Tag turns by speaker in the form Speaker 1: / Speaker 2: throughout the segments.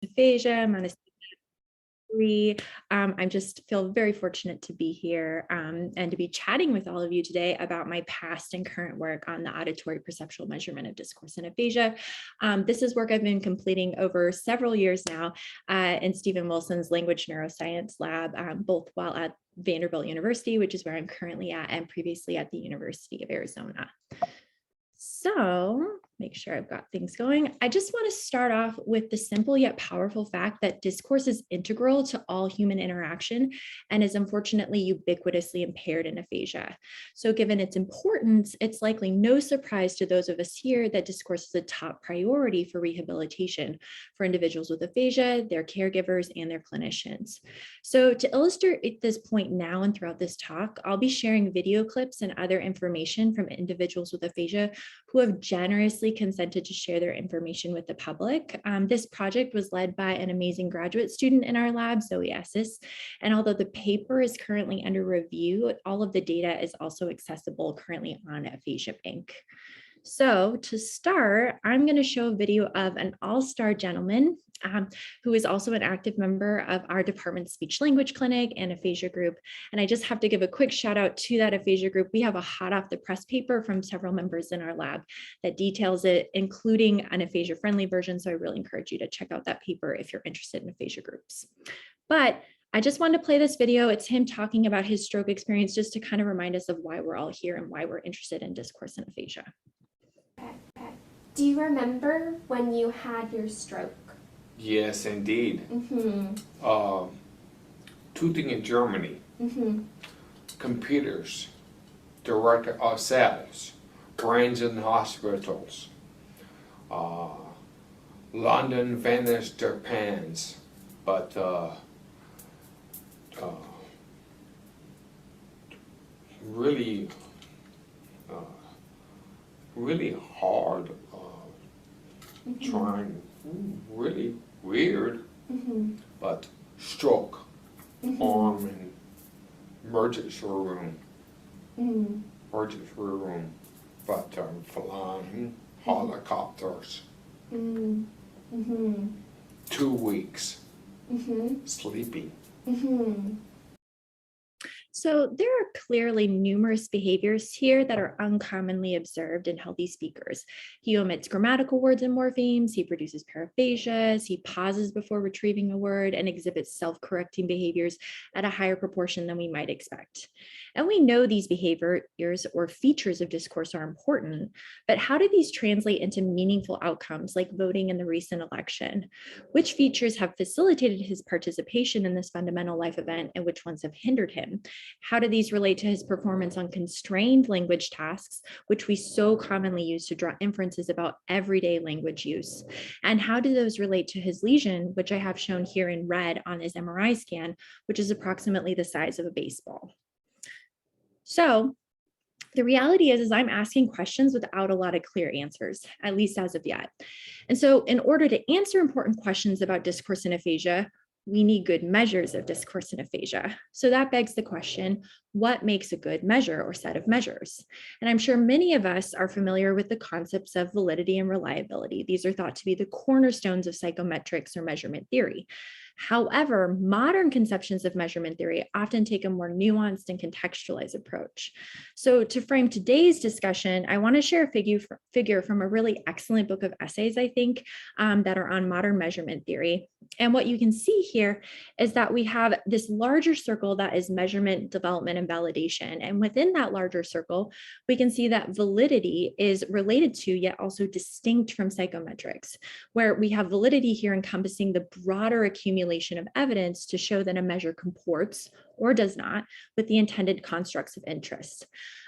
Speaker 1: aphasia. I'm on a I just feel very fortunate to be here and to be chatting with all of you today about my past and current work on the auditory perceptual measurement of discourse and aphasia. This is work I've been completing over several years now in Stephen Wilson's language neuroscience lab, both while at Vanderbilt University, which is where I'm currently at, and previously at the University of Arizona. So make sure I've got things going. I just want to start off with the simple yet powerful fact that discourse is integral to all human interaction and is unfortunately ubiquitously impaired in aphasia. So given its importance, it's likely no surprise to those of us here that discourse is a top priority for rehabilitation for individuals with aphasia, their caregivers, and their clinicians. So to illustrate this point now and throughout this talk, I'll be sharing video clips and other information from individuals with aphasia who have generously consented to share their information with the public. This project was led by an amazing graduate student in our lab, Zoe Essis, and although the paper is currently under review, all of the data is also accessible currently on Aphasia Bank. So to start, I'm going to show a video of an all-star gentleman who is also an active member of our department's speech language clinic and aphasia group. And I just have to give a quick shout out to that aphasia group. We have a hot off the press paper from several members in our lab that details it, including an aphasia friendly version. So I really encourage you to check out that paper if you're interested in aphasia groups. But I just wanted to play this video. It's him talking about his stroke experience just to kind of remind us of why we're all here and why we're interested in discourse and aphasia.
Speaker 2: Do you remember when you had your stroke?
Speaker 3: Yes, indeed. Tooting in Germany. Computers, direct cells, brains in hospitals. London, Venice, Japans, but really hard. Trying, really weird, but stroke, arm in emergency room, but flying helicopters, 2 weeks, sleeping.
Speaker 1: So there are clearly numerous behaviors here that are uncommonly observed in healthy speakers. He omits grammatical words and morphemes, he produces paraphasias, he pauses before retrieving a word, and exhibits self-correcting behaviors at a higher proportion than we might expect. And we know these behaviors or features of discourse are important, but how do these translate into meaningful outcomes like voting in the recent election? Which features have facilitated his participation in this fundamental life event and which ones have hindered him? How do these relate to his performance on constrained language tasks, which we so commonly use to draw inferences about everyday language use? And how do those relate to his lesion, which I have shown here in red on his MRI scan, which is approximately the size of a baseball? So the reality is I'm asking questions without a lot of clear answers, at least as of yet. And so in order to answer important questions about discourse and aphasia, we need good measures of discourse and aphasia. So that begs the question, what makes a good measure or set of measures? And I'm sure many of us are familiar with the concepts of validity and reliability. These are thought to be the cornerstones of psychometrics or measurement theory. However, modern conceptions of measurement theory often take a more nuanced and contextualized approach. So to frame today's discussion, I want to share a figure from a really excellent book of essays, I think, that are on modern measurement theory. And what you can see here is that we have this larger circle that is measurement, development, and validation. And within that larger circle, we can see that validity is related to, yet also distinct from psychometrics, where we have validity here encompassing the broader accumulation of evidence to show that a measure comports or does not with the intended constructs of interest.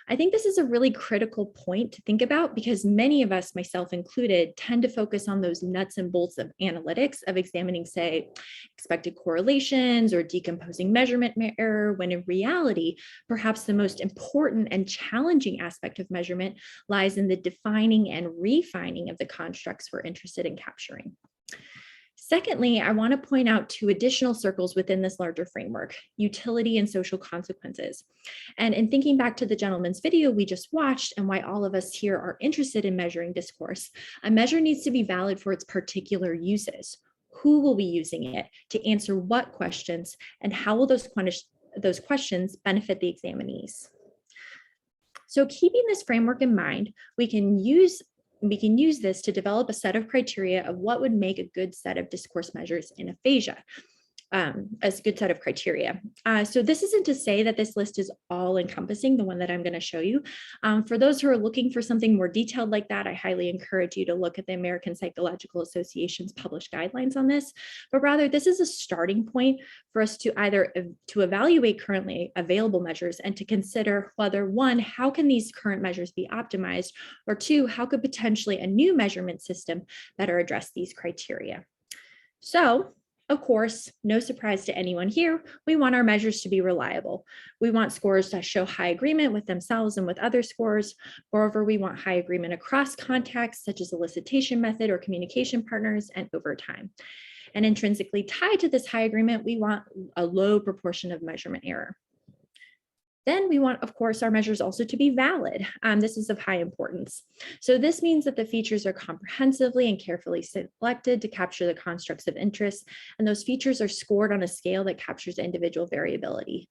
Speaker 1: I think this is a really critical point to think about because many of us, myself included, tend to focus on those nuts and bolts of analytics of examining, say, expected correlations or decomposing measurement error, when in reality, perhaps the most important and challenging aspect of measurement lies in the defining and refining of the constructs we're interested in capturing. Secondly, I want to point out two additional circles within this larger framework, utility and social consequences. And in thinking back to the gentleman's video we just watched and why all of us here are interested in measuring discourse, a measure needs to be valid for its particular uses. who will be using it, to answer what questions, and how will those questions benefit the examinees. So keeping this framework in mind, we can use this to develop a set of criteria of what would make a good set of discourse measures in aphasia. As a good set of criteria. So this isn't to say that this list is all encompassing, the one that I'm going to show you. For those who are looking for something more detailed like that, I highly encourage you to look at the American Psychological Association's published guidelines on this, but rather this is a starting point for us to either to evaluate currently available measures and to consider whether, one, how can these current measures be optimized, or two, how could potentially a new measurement system better address these criteria. So, of course, no surprise to anyone here, we want our measures to be reliable. We want scores to show high agreement with themselves and with other scores. Moreover, we want high agreement across contexts, such as elicitation method or communication partners, and over time. And intrinsically tied to this high agreement, we want a low proportion of measurement error. Then we want, of course, our measures also to be valid. This is of high importance. So this means that the features are comprehensively and carefully selected to capture the constructs of interest, and those features are scored on a scale that captures individual variability.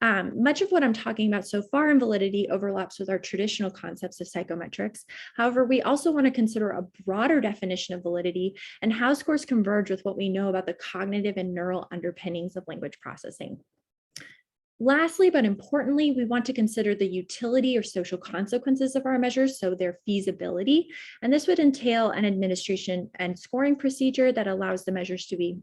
Speaker 1: Much of what I'm talking about so far in validity overlaps with our traditional concepts of psychometrics. However, we also want to consider a broader definition of validity and how scores converge with what we know about the cognitive and neural underpinnings of language processing. Lastly, but importantly, we want to consider the utility or social consequences of our measures, so their feasibility. And this would entail an administration and scoring procedure that allows the measures to be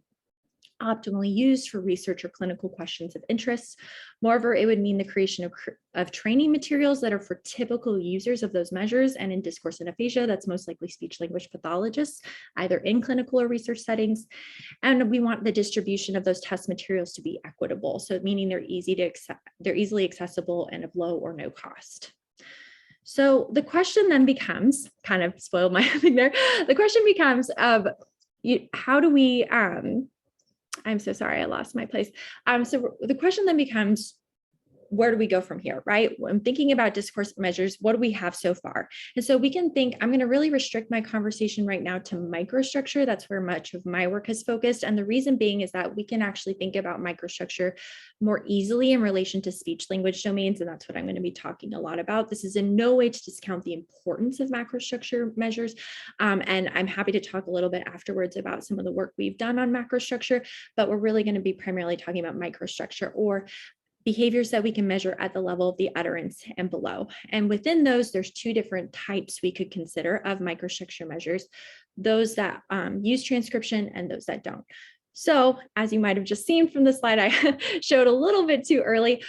Speaker 1: optimally used for research or clinical questions of interest. Moreover, it would mean the creation of training materials that are for typical users of those measures, and in discourse and aphasia, that's most likely speech language pathologists, either in clinical or research settings. And we want the distribution of those test materials to be equitable, so meaning they're easily accessible and of low or no cost. So the question then becomes, kind of spoiled my thing there, the question becomes of how do we, I'm so sorry, I lost my place. So the question then becomes, where do we go from here, right? When thinking about discourse measures, what do we have so far? And so we can think, I'm going to really restrict my conversation right now to microstructure. That's where much of my work has focused. And the reason being is that we can actually think about microstructure more easily in relation to speech language domains. And that's what I'm going to be talking a lot about. This is in no way to discount the importance of macrostructure measures. And I'm happy to talk a little bit afterwards about some of the work we've done on macrostructure, but we're really going to be primarily talking about microstructure, or behaviors that we can measure at the level of the utterance and below. And within those, there's two different types we could consider of microstructure measures, those that use transcription and those that don't. So as you might have just seen from the slide I showed a little bit too early,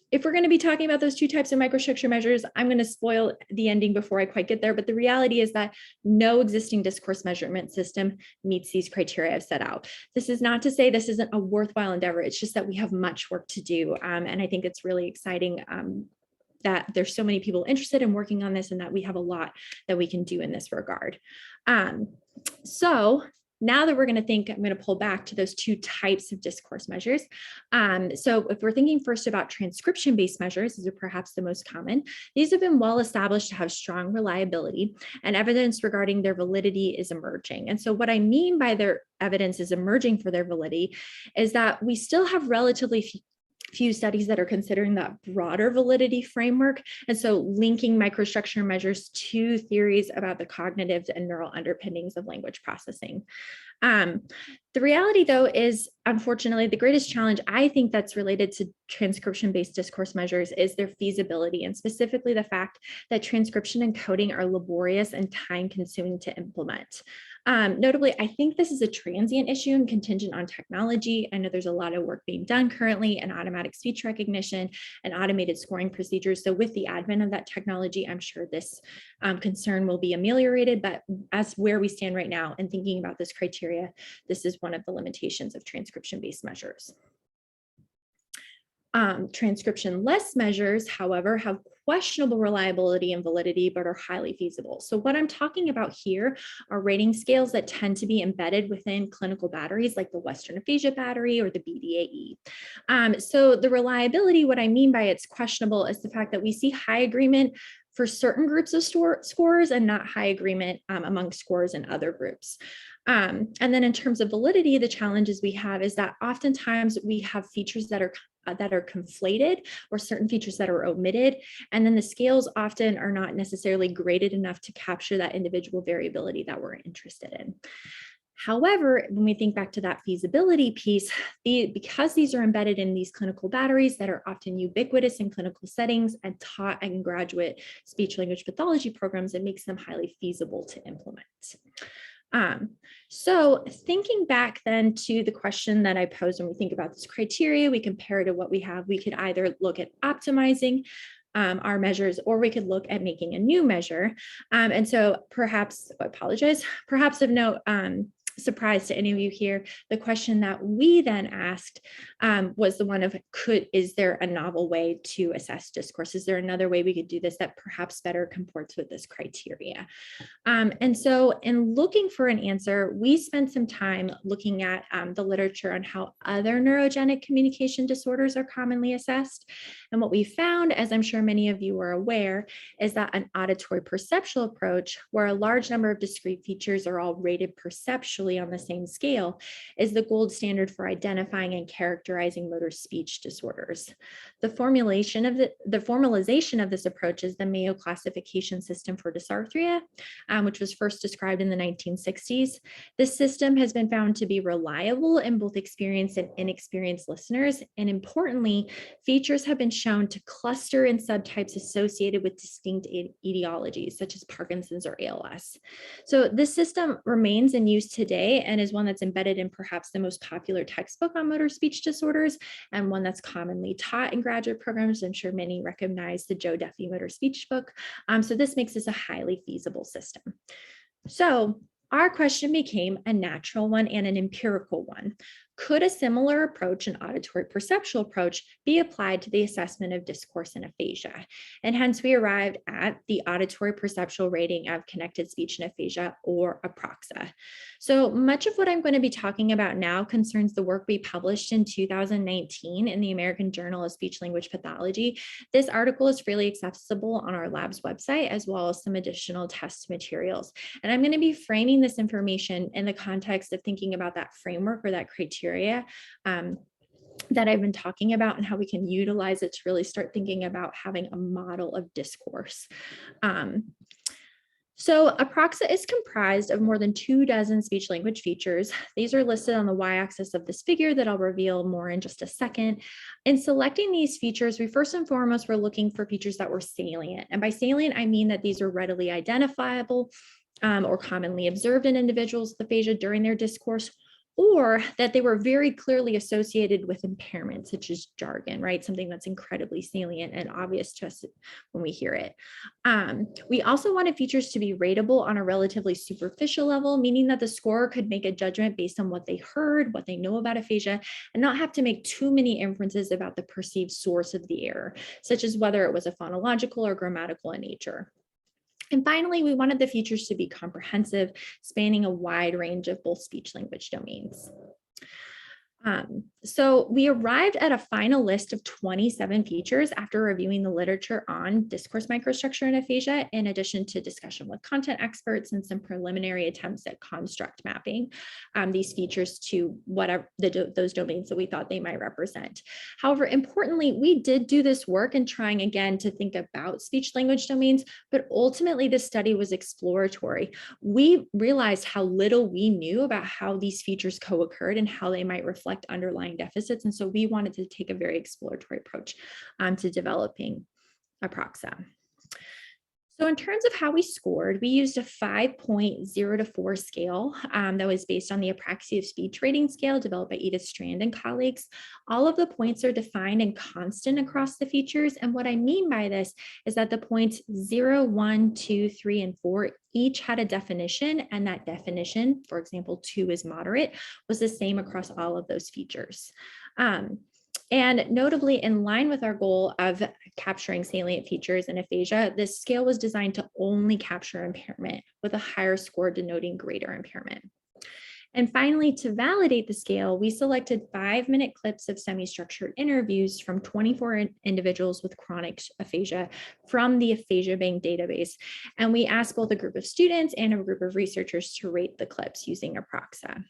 Speaker 1: if we're going to be talking about those two types of microstructure measures, I'm going to spoil the ending before I quite get there, but the reality is that no existing discourse measurement system meets these criteria I've set out. This is not to say this isn't a worthwhile endeavor, it's just that we have much work to do, and I think it's really exciting that there's so many people interested in working on this and that we have a lot that we can do in this regard. So now that we're going to think, I'm going to pull back to those two types of discourse measures. So if we're thinking first about transcription-based measures, these are perhaps the most common. These have been well established to have strong reliability, and evidence regarding their validity is emerging. And so what I mean by their evidence is emerging for their validity is that we still have relatively few studies that are considering that broader validity framework. And so linking microstructure measures to theories about the cognitive and neural underpinnings of language processing. The reality, though, is unfortunately the greatest challenge I think that's related to transcription-based discourse measures is their feasibility, and specifically the fact that transcription and coding are laborious and time-consuming to implement. Notably, I think this is a transient issue and contingent on technology. I know there's a lot of work being done currently in automatic speech recognition and automated scoring procedures. So with the advent of that technology, I'm sure this concern will be ameliorated, but as where we stand right now and thinking about this criteria, this is one of the limitations of transcription-based measures. Transcription-less measures, however, have questionable reliability and validity, but are highly feasible. So what I'm talking about here are rating scales that tend to be embedded within clinical batteries like the Western Aphasia Battery or the BDAE. So the reliability, what I mean by it's questionable is the fact that we see high agreement for certain groups of scores and not high agreement among scores in other groups. And then in terms of validity, the challenges we have is that oftentimes we have features that are conflated or certain features that are omitted. And then the scales often are not necessarily graded enough to capture that individual variability that we're interested in. However, when we think back to that feasibility piece, because these are embedded in these clinical batteries that are often ubiquitous in clinical settings and taught in graduate speech language pathology programs, it makes them highly feasible to implement. So thinking back then to the question that I posed when we think about this criteria, we compare to what we have. We could either look at optimizing our measures, or we could look at making a new measure. And so perhaps, I apologize, perhaps of note, surprise to any of you here, the question that we then asked was the one of, is there a novel way to assess discourse? Is there another way we could do this that perhaps better comports with this criteria? And so in looking for an answer, we spent some time looking at the literature on how other neurogenic communication disorders are commonly assessed. And what we found, as I'm sure many of you are aware, is that an auditory-perceptual approach, where a large number of discrete features are all rated perceptually on the same scale, is the gold standard for identifying and characterizing motor speech disorders. The formalization of this approach is the Mayo classification system for dysarthria, which was first described in the 1960s. This system has been found to be reliable in both experienced and inexperienced listeners, and importantly, features have been shown to cluster in subtypes associated with distinct etiologies, such as Parkinson's or ALS. So this system remains in use today and is one that's embedded in perhaps the most popular textbook on motor speech disorders, and one that's commonly taught in graduate programs. I'm sure many recognize the Joe Duffy motor speech book. So this makes this a highly feasible system. So our question became a natural one and an empirical one. Could a similar approach, an auditory perceptual approach, be applied to the assessment of discourse and aphasia? And hence we arrived at the auditory perceptual rating of connected speech and aphasia, or APRAXA. So much of what I'm going to be talking about now concerns the work we published in 2019 in the American Journal of Speech Language Pathology. This article is freely accessible on our lab's website, as well as some additional test materials. And I'm going to be framing this information in the context of thinking about that framework or that criteria that I've been talking about, and how we can utilize it to really start thinking about having a model of discourse. So APRAXA is comprised of more than 24 speech language features. These are listed on the y-axis of this figure that I'll reveal more in just a second. In selecting these features, we first and foremost were looking for features that were salient. And by salient, I mean that these are readily identifiable or commonly observed in individuals with aphasia during their discourse, or that they were very clearly associated with impairment, such as jargon, right? Something that's incredibly salient and obvious to us when we hear it. We also wanted features to be rateable on a relatively superficial level, meaning that the scorer could make a judgment based on what they heard, what they know about aphasia, and not have to make too many inferences about the perceived source of the error, such as whether it was a phonological or grammatical in nature. And finally, we wanted the features to be comprehensive, spanning a wide range of both speech language domains. So we arrived at a final list of 27 features after reviewing the literature on discourse microstructure and aphasia, in addition to discussion with content experts and some preliminary attempts at construct mapping these features to whatever those domains that we thought they might represent. However, importantly, we did do this work in trying again to think about speech language domains, but ultimately the study was exploratory. We realized how little we knew about how these features co-occurred and how they might reflect underlying deficits. And so we wanted to take a very exploratory approach to developing APRAXA. So in terms of how we scored, we used a 5.0 to 4 scale that was based on the Apraxia of Speech Rating Scale developed by Edith Strand and colleagues. All of the points are defined and constant across the features. And what I mean by this is that the points 0, 1, 2, 3, and 4 each had a definition, and that definition, for example, 2 is moderate, was the same across all of those features. And notably, in line with our goal of capturing salient features in aphasia, this scale was designed to only capture impairment, with a higher score denoting greater impairment. And finally, to validate the scale, we selected 5-minute clips of semi-structured interviews from 24 individuals with chronic aphasia from the Aphasia Bank database. And we asked both a group of students and a group of researchers to rate the clips using Apraxa.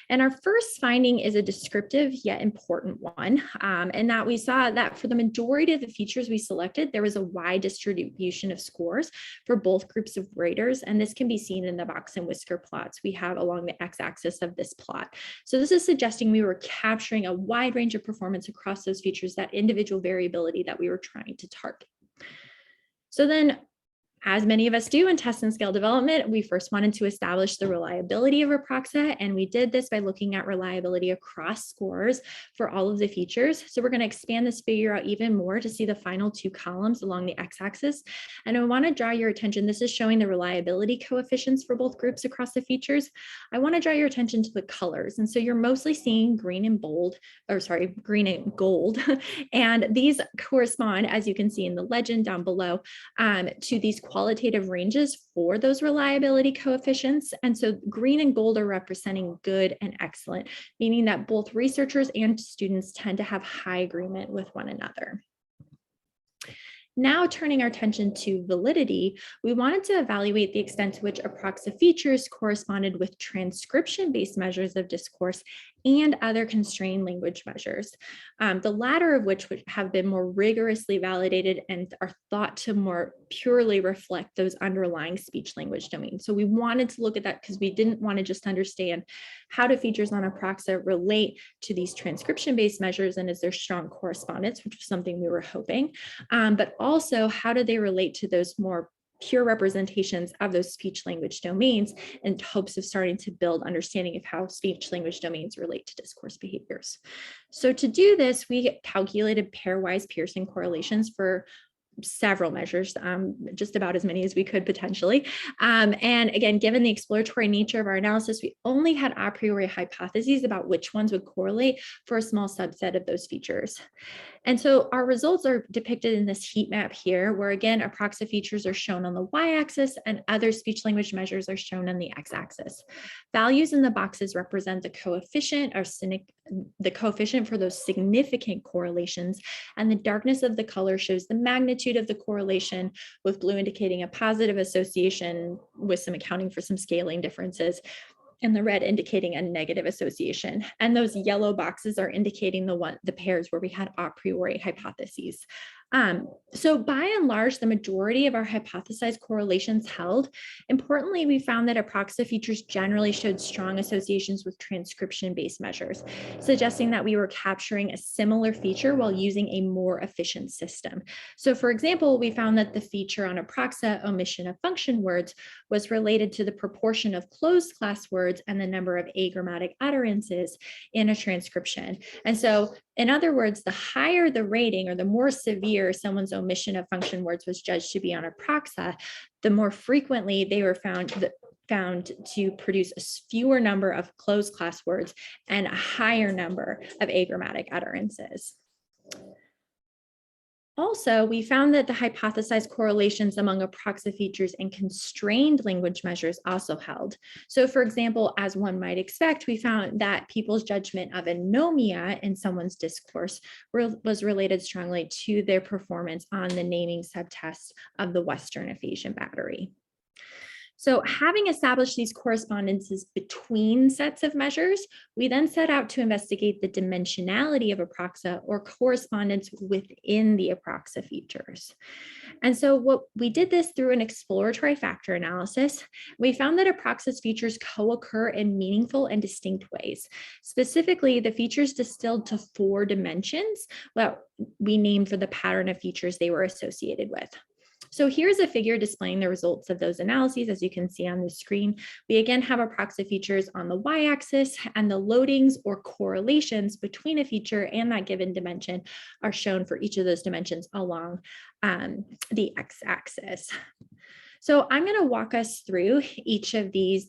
Speaker 1: And our first finding is a descriptive yet important one, and that we saw that for the majority of the features we selected, there was a wide distribution of scores for both groups of raters, and this can be seen in the box and whisker plots we have along the x-axis of this plot. So this is suggesting we were capturing a wide range of performance across those features, that individual variability that we were trying to target. So then, as many of us do in test and scale development, we first wanted to establish the reliability of Apraxa, and we did this by looking at reliability across scores for all of the features. So we're going to expand this figure out even more to see the final 2 columns along the x-axis. And I want to draw your attention, this is showing the reliability coefficients for both groups across the features. I want to draw your attention to the colors. And so you're mostly seeing green and gold, and these correspond, as you can see in the legend down below, to these qualitative ranges for those reliability coefficients. And so green and gold are representing good and excellent, meaning that both researchers and students tend to have high agreement with one another. Now turning our attention to validity, we wanted to evaluate the extent to which Apraxa features corresponded with transcription-based measures of discourse and other constrained language measures, the latter of which would have been more rigorously validated and are thought to more purely reflect those underlying speech language domains. So we wanted to look at that because we didn't want to just understand how do features on Apraxa relate to these transcription-based measures, and is there strong correspondence, which was something we were hoping, but also how do they relate to those more pure representations of those speech language domains, in hopes of starting to build understanding of how speech language domains relate to discourse behaviors. So to do this, we calculated pairwise Pearson correlations for several measures, just about as many as we could potentially. And again, given the exploratory nature of our analysis, we only had a priori hypotheses about which ones would correlate for a small subset of those features. And so our results are depicted in this heat map here, where again, Apraxa features are shown on the y-axis and other speech language measures are shown on the x-axis. Values in the boxes represent the coefficient for those significant correlations, and the darkness of the color shows the magnitude of the correlation, with blue indicating a positive association with some accounting for some scaling differences, and the red indicating a negative association. And those yellow boxes are indicating the pairs where we had a priori hypotheses. So by and large, the majority of our hypothesized correlations held. Importantly, we found that Apraxa features generally showed strong associations with transcription-based measures, suggesting that we were capturing a similar feature while using a more efficient system. So for example, we found that the feature on Apraxa, omission of function words, was related to the proportion of closed class words and the number of agrammatic utterances in a transcription. And so in other words, the higher the rating or the more severe someone's omission of function words was judged to be on Apraxa, the more frequently they were found to produce a fewer number of closed class words and a higher number of agrammatic utterances. Also, we found that the hypothesized correlations among Apraxa features and constrained language measures also held. So for example, as one might expect, we found that people's judgment of anomia in someone's discourse was related strongly to their performance on the naming subtest of the Western Aphasia Battery. So having established these correspondences between sets of measures, we then set out to investigate the dimensionality of Apraxa, or correspondence within the Apraxa features. And so we did this through an exploratory factor analysis. We found that Apraxa's features co-occur in meaningful and distinct ways. Specifically, the features distilled to 4 dimensions, what we named for the pattern of features they were associated with. So here's a figure displaying the results of those analyses. As you can see on the screen, we again have Apraxa features on the y-axis, and the loadings or correlations between a feature and that given dimension are shown for each of those dimensions along the x-axis. So I'm going to walk us through each of these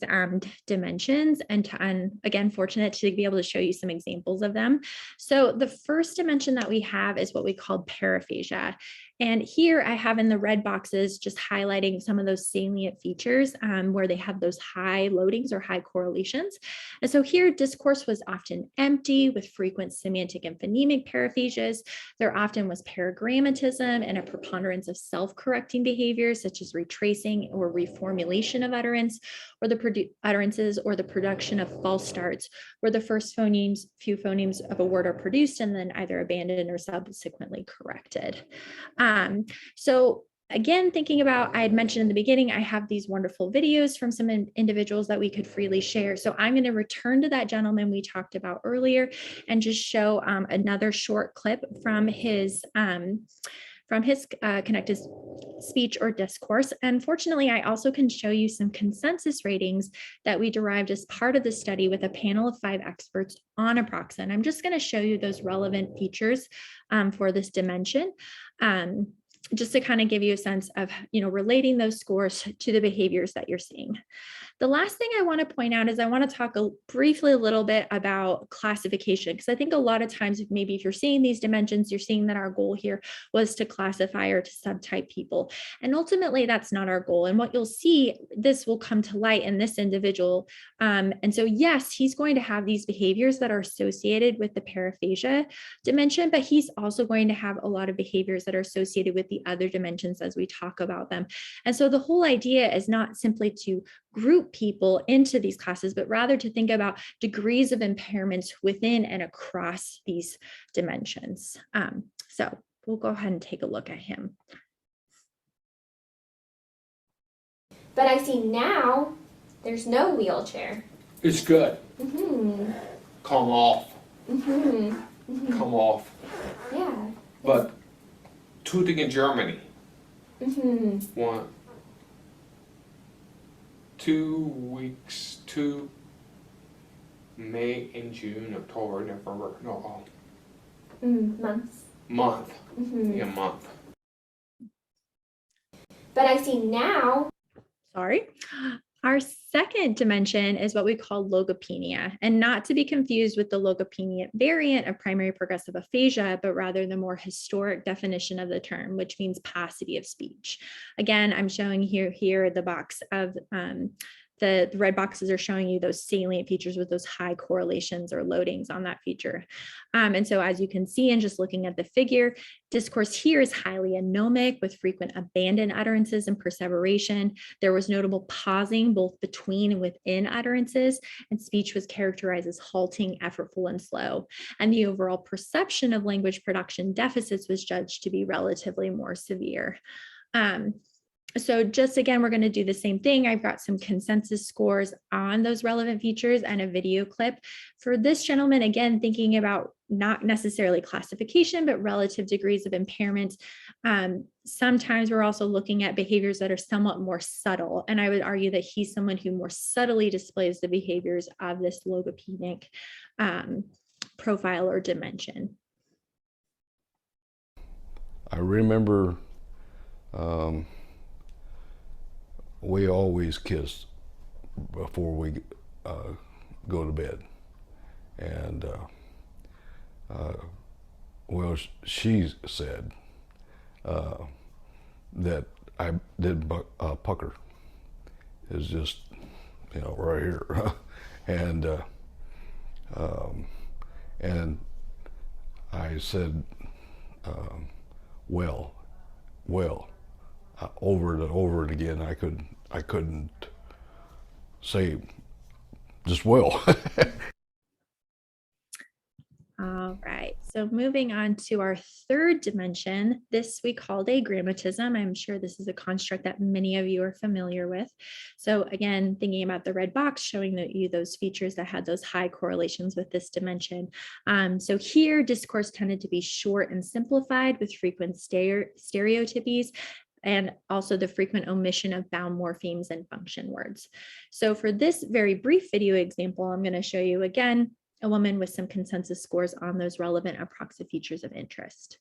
Speaker 1: dimensions, and again, fortunate to be able to show you some examples of them. So the first dimension that we have is what we call paraphasia. And here I have in the red boxes just highlighting some of those salient features where they have those high loadings or high correlations. And so here discourse was often empty with frequent semantic and phonemic paraphasias. There often was paragrammatism and a preponderance of self-correcting behaviors such as retracing or reformulation of utterance, or the utterances or the production of false starts where the first few phonemes of a word are produced and then either abandoned or subsequently corrected. So again, thinking about, I had mentioned in the beginning, I have these wonderful videos from some individuals that we could freely share. So I'm going to return to that gentleman we talked about earlier and just show another short clip from his connected speech or discourse. And fortunately, I also can show you some consensus ratings that we derived as part of the study with a panel of 5 experts on Aproxa. I'm just going to show you those relevant features for this dimension. Just to kind of give you a sense of, relating those scores to the behaviors that you're seeing. The last thing I want to point out is I want to talk briefly a little bit about classification, because I think a lot of times, maybe if you're seeing these dimensions, you're seeing that our goal here was to classify or to subtype people. And ultimately, that's not our goal. And what you'll see, this will come to light in this individual. And so, yes, he's going to have these behaviors that are associated with the paraphasia dimension, but he's also going to have a lot of behaviors that are associated with the other dimensions as we talk about them. And so the whole idea is not simply to group people into these classes, but rather to think about degrees of impairments within and across these dimensions. So we'll go ahead and take a look at him.
Speaker 2: But I see now there's no wheelchair.
Speaker 3: It's good.
Speaker 2: Mm-hmm.
Speaker 3: Come off.
Speaker 2: Mm-hmm. Mm-hmm.
Speaker 3: Come off.
Speaker 2: Yeah.
Speaker 3: But tooting in Germany.
Speaker 2: Mm-hmm.
Speaker 3: 2 weeks, 2 May and June, October, November,
Speaker 2: Months.
Speaker 3: month.
Speaker 2: Mm-hmm.
Speaker 3: Yeah, month.
Speaker 2: But I see now.
Speaker 1: Sorry. Our second dimension is what we call logopenia, and not to be confused with the logopenia variant of primary progressive aphasia, but rather the more historic definition of the term, which means paucity of speech. Again, I'm showing here the box of the red boxes are showing you those salient features with those high correlations or loadings on that feature. And so as you can see, and just looking at the figure, discourse here is highly anomic with frequent abandoned utterances and perseveration. There was notable pausing both between and within utterances, and speech was characterized as halting, effortful, and slow. And the overall perception of language production deficits was judged to be relatively more severe. So just again, we're going to do the same thing. I've got some consensus scores on those relevant features and a video clip. For this gentleman, again, thinking about not necessarily classification, but relative degrees of impairment. Sometimes we're also looking at behaviors that are somewhat more subtle. And I would argue that he's someone who more subtly displays the behaviors of this logopenic profile or dimension.
Speaker 4: I remember we always kiss before we go to bed. And well, she said that I did pucker. It's just, right here. And I said, well, over and over and again. I couldn't say just well.
Speaker 1: All right, so moving on to our third dimension, this we called agrammatism. I'm sure this is a construct that many of you are familiar with. So again, thinking about the red box showing you those features that had those high correlations with this dimension. So here, discourse tended to be short and simplified with frequent stereotypies, and also the frequent omission of bound morphemes and function words. So for this very brief video example, I'm going to show you again a woman with some consensus scores on those relevant Aproxa features of interest.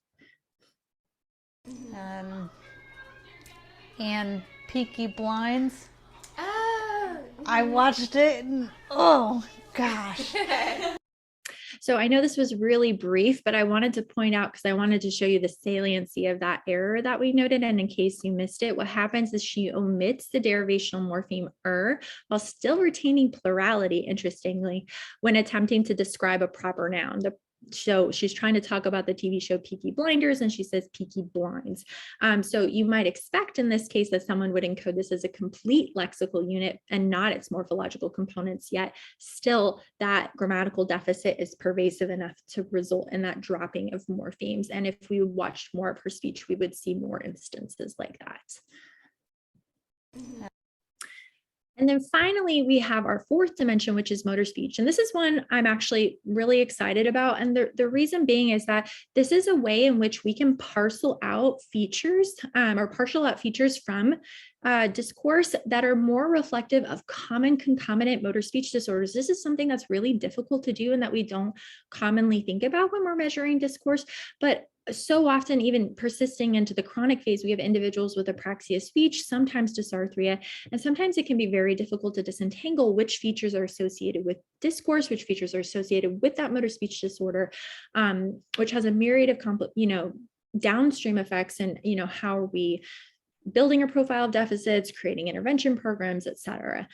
Speaker 5: And Peaky Blinders.
Speaker 2: Oh.
Speaker 5: I watched it and oh gosh.
Speaker 1: So I know this was really brief, but I wanted to point out, because I wanted to show you the saliency of that error that we noted. And in case you missed it, what happens is she omits the derivational morpheme while still retaining plurality, interestingly, when attempting to describe a proper noun. So she's trying to talk about the TV show Peaky Blinders, and she says Peaky Blinds. So you might expect in this case that someone would encode this as a complete lexical unit and not its morphological components, yet still that grammatical deficit is pervasive enough to result in that dropping of morphemes. And if we watched more of her speech, we would see more instances like that. And then finally, we have our fourth dimension, which is motor speech. And this is one I'm actually really excited about. And the reason being is that this is a way in which we can parcel out features from discourse that are more reflective of common concomitant motor speech disorders. This is something that's really difficult to do and that we don't commonly think about when we're measuring discourse. But so often, even persisting into the chronic phase, we have individuals with apraxia speech, sometimes dysarthria, and sometimes it can be very difficult to disentangle which features are associated with discourse, which features are associated with that motor speech disorder, which has a myriad of downstream effects. And how are we building a profile of deficits, creating intervention programs, et cetera.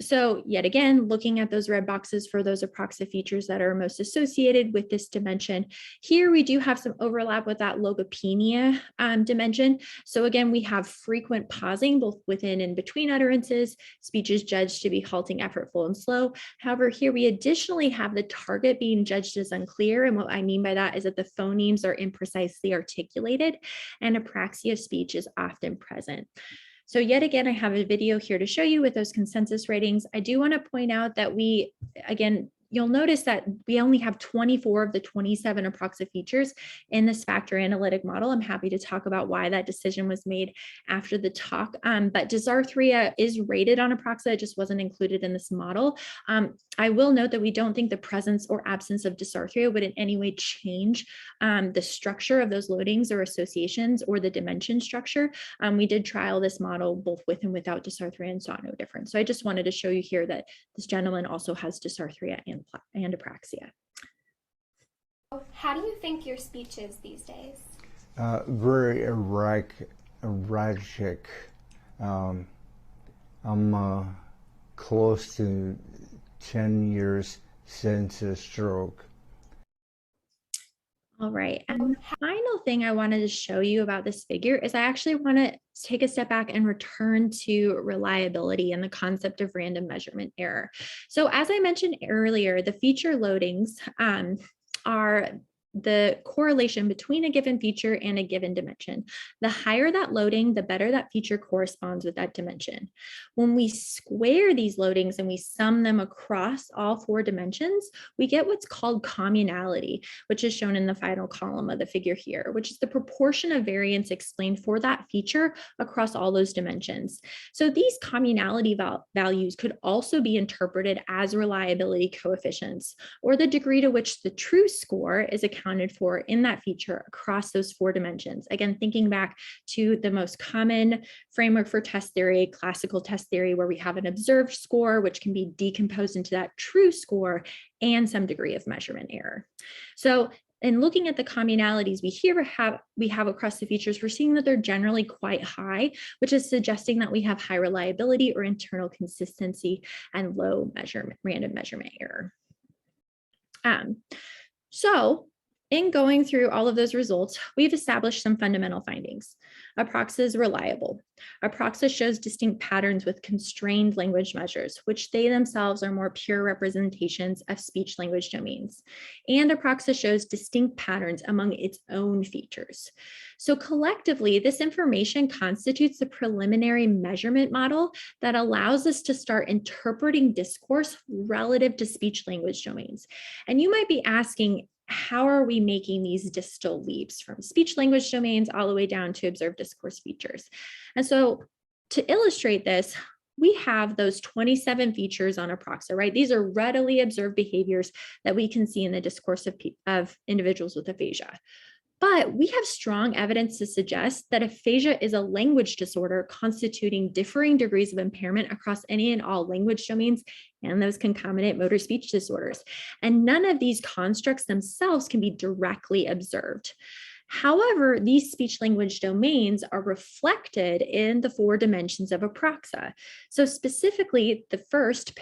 Speaker 1: So yet again, looking at those red boxes for those apraxia features that are most associated with this dimension. Here we do have some overlap with that logopenia dimension. So again, we have frequent pausing both within and between utterances. Speech is judged to be halting, effortful, and slow. However, here we additionally have the target being judged as unclear. And what I mean by that is that the phonemes are imprecisely articulated and apraxia of speech is often present. So yet again, I have a video here to show you with those consensus ratings. I do want to point out that you'll notice that we only have 24 of the 27 apraxia features in this factor analytic model. I'm happy to talk about why that decision was made after the talk, but dysarthria is rated on apraxia. It just wasn't included in this model. I will note that we don't think the presence or absence of dysarthria would in any way change the structure of those loadings or associations or the dimension structure. We did trial this model both with and without dysarthria and saw no difference. So I just wanted to show you here that this gentleman also has dysarthria and apraxia.
Speaker 2: How do you think your speech is these days?
Speaker 6: Very erratic. I'm close to 10 years since a stroke.
Speaker 1: All right, and the final thing I wanted to show you about this figure is I actually want to take a step back and return to reliability and the concept of random measurement error. So as I mentioned earlier, the feature loadings are the correlation between a given feature and a given dimension. The higher that loading, the better that feature corresponds with that dimension. When we square these loadings and we sum them across all four dimensions, we get what's called communality, which is shown in the final column of the figure here, which is the proportion of variance explained for that feature across all those dimensions. So these communality values could also be interpreted as reliability coefficients, or the degree to which the true score is accounted for in that feature across those four dimensions. Again, thinking back to the most common framework for test theory, classical test theory, where we have an observed score, which can be decomposed into that true score and some degree of measurement error. So in looking at the communalities we have across the features, we're seeing that they're generally quite high, which is suggesting that we have high reliability or internal consistency and low random measurement error. So in going through all of those results, we've established some fundamental findings. Apraxia is reliable. Apraxia shows distinct patterns with constrained language measures, which they themselves are more pure representations of speech language domains. And apraxia shows distinct patterns among its own features. So collectively, this information constitutes the preliminary measurement model that allows us to start interpreting discourse relative to speech language domains. And you might be asking, how are we making these distal leaps from speech language domains all the way down to observed discourse features? And so to illustrate this, we have those 27 features on apraxia, right? These are readily observed behaviors that we can see in the discourse of individuals with aphasia. But we have strong evidence to suggest that aphasia is a language disorder constituting differing degrees of impairment across any and all language domains and those concomitant motor speech disorders. And none of these constructs themselves can be directly observed. However, these speech language domains are reflected in the 4 dimensions of apraxia. So specifically, the first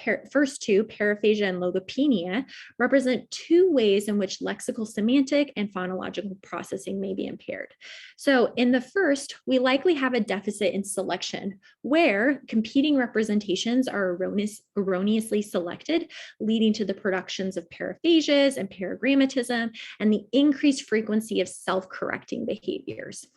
Speaker 1: two, paraphasia and logopenia, represent 2 ways in which lexical, semantic, and phonological processing may be impaired. So in the first, we likely have a deficit in selection, where competing representations are erroneously selected, leading to the productions of paraphasias and paragrammatism, and the increased frequency of self-correcting behaviors.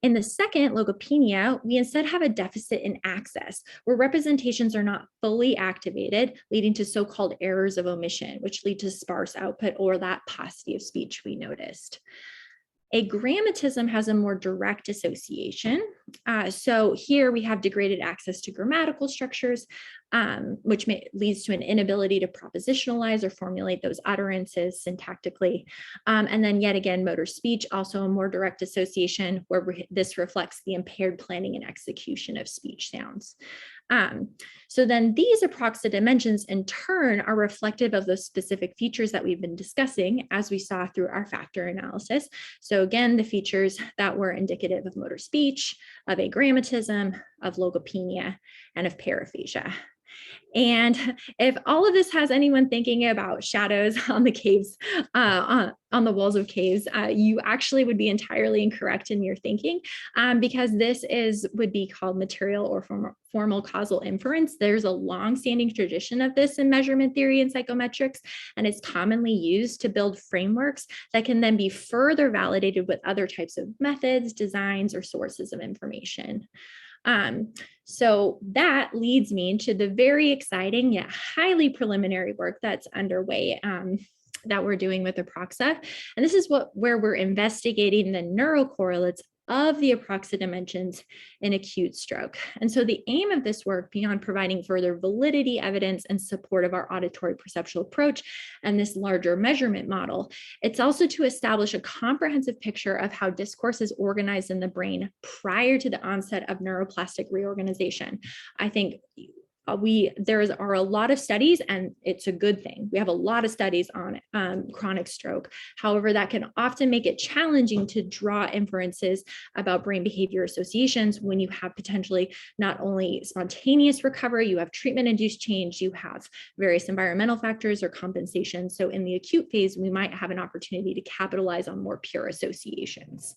Speaker 1: In the second, logopenia, we instead have a deficit in access, where representations are not fully activated, leading to so-called errors of omission, which lead to sparse output or that paucity of speech we noticed. Agrammatism has a more direct association. So here we have degraded access to grammatical structures, which leads to an inability to propositionalize or formulate those utterances syntactically. And then yet again, motor speech, also a more direct association where this reflects the impaired planning and execution of speech sounds. So then these apraxia dimensions in turn are reflective of those specific features that we've been discussing as we saw through our factor analysis. So again, the features that were indicative of motor speech, of agrammatism, of logopenia, and of paraphasia. And if all of this has anyone thinking about shadows on the caves, on the walls of caves, you actually would be entirely incorrect in your thinking, because this would be called material or formal causal inference. There's a long-standing tradition of this in measurement theory and psychometrics, and it's commonly used to build frameworks that can then be further validated with other types of methods, designs, or sources of information. So that leads me to the very exciting yet highly preliminary work that's underway that we're doing with apraxia. And this is where we're investigating the neurocorrelates of the apraxia dimensions in acute stroke. And so the aim of this work, beyond providing further validity evidence and support of our auditory perceptual approach and this larger measurement model, it's also to establish a comprehensive picture of how discourse is organized in the brain prior to the onset of neuroplastic reorganization. I think there are a lot of studies, and it's a good thing. We have a lot of studies on chronic stroke. However, that can often make it challenging to draw inferences about brain behavior associations when you have potentially not only spontaneous recovery, you have treatment-induced change, you have various environmental factors or compensation. So in the acute phase, we might have an opportunity to capitalize on more pure associations.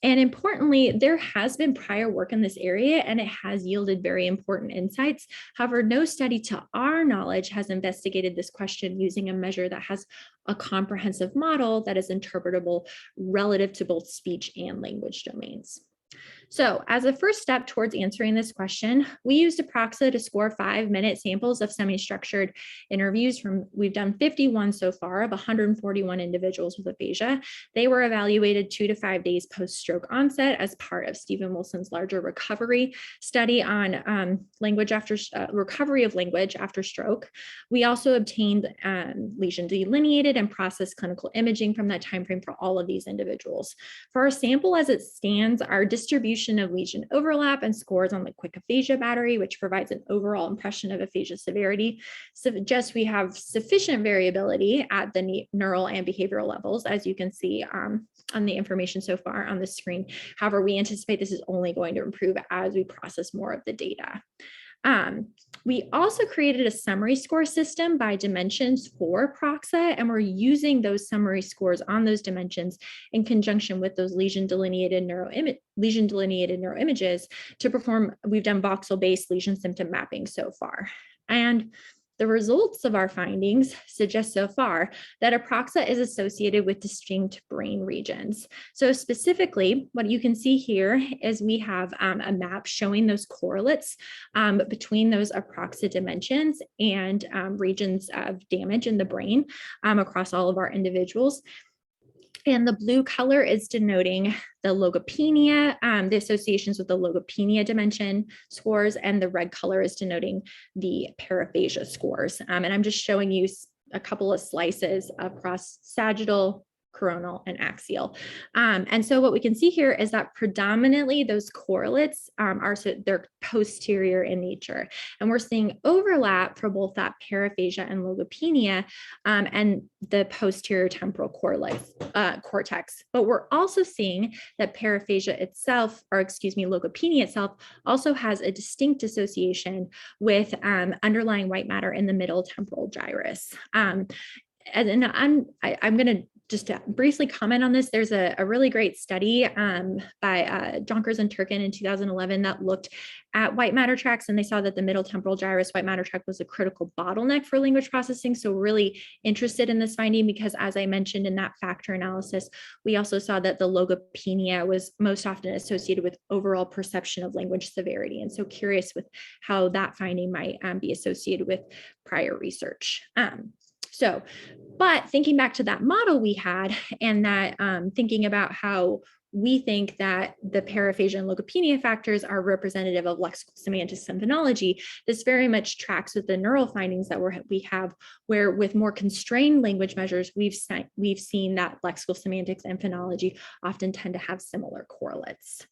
Speaker 1: And importantly, there has been prior work in this area, and it has yielded very important insights. However, no study to our knowledge has investigated this question using a measure that has a comprehensive model that is interpretable relative to both speech and language domains. So as a first step towards answering this question, we used apraxia to score 5-minute samples of semi-structured interviews we've done 51 so far of 141 individuals with aphasia. They were evaluated 2 to 5 days post-stroke onset as part of Stephen Wilson's larger recovery study on recovery of language after stroke. We also obtained lesion delineated and processed clinical imaging from that timeframe for all of these individuals. For our sample as it stands, our distribution of lesion overlap and scores on the quick aphasia battery, which provides an overall impression of aphasia severity, suggests we have sufficient variability at the neural and behavioral levels, as you can see on the information so far on the screen. However, we anticipate this is only going to improve as we process more of the data. We also created a summary score system by dimensions for apraxia, and we're using those summary scores on those dimensions in conjunction with those lesion delineated neuroimages to perform. We've done voxel-based lesion symptom mapping so far. And the results of our findings suggest so far that apraxia is associated with distinct brain regions. So specifically, what you can see here is we have a map showing those correlates between those apraxia dimensions and regions of damage in the brain across all of our individuals. And the blue color is denoting the logopenia, the associations with the logopenia dimension scores, and the red color is denoting the paraphasia scores. And I'm just showing you a couple of slices across sagittal, coronal, and axial. And so what we can see here is that predominantly those correlates they're posterior in nature. And we're seeing overlap for both that paraphagia and logopenia and the posterior temporal cortex. But we're also seeing that paraphagia itself, or excuse me, logopenia itself, also has a distinct association with underlying white matter in the middle temporal gyrus. And I'm going to just briefly comment on this. There's a really great study by Jonkers and Turkin in 2011 that looked at white matter tracts, and they saw that the middle temporal gyrus white matter tract was a critical bottleneck for language processing. So really interested in this finding because, as I mentioned in that factor analysis, we also saw that the logopenia was most often associated with overall perception of language severity. And so curious with how that finding might be associated with prior research. But thinking back to that model we had, and that thinking about how we think that the paraphagia and logopenia factors are representative of lexical semantics and phonology, this very much tracks with the neural findings that we have, where with more constrained language measures, we've seen that lexical semantics and phonology often tend to have similar correlates.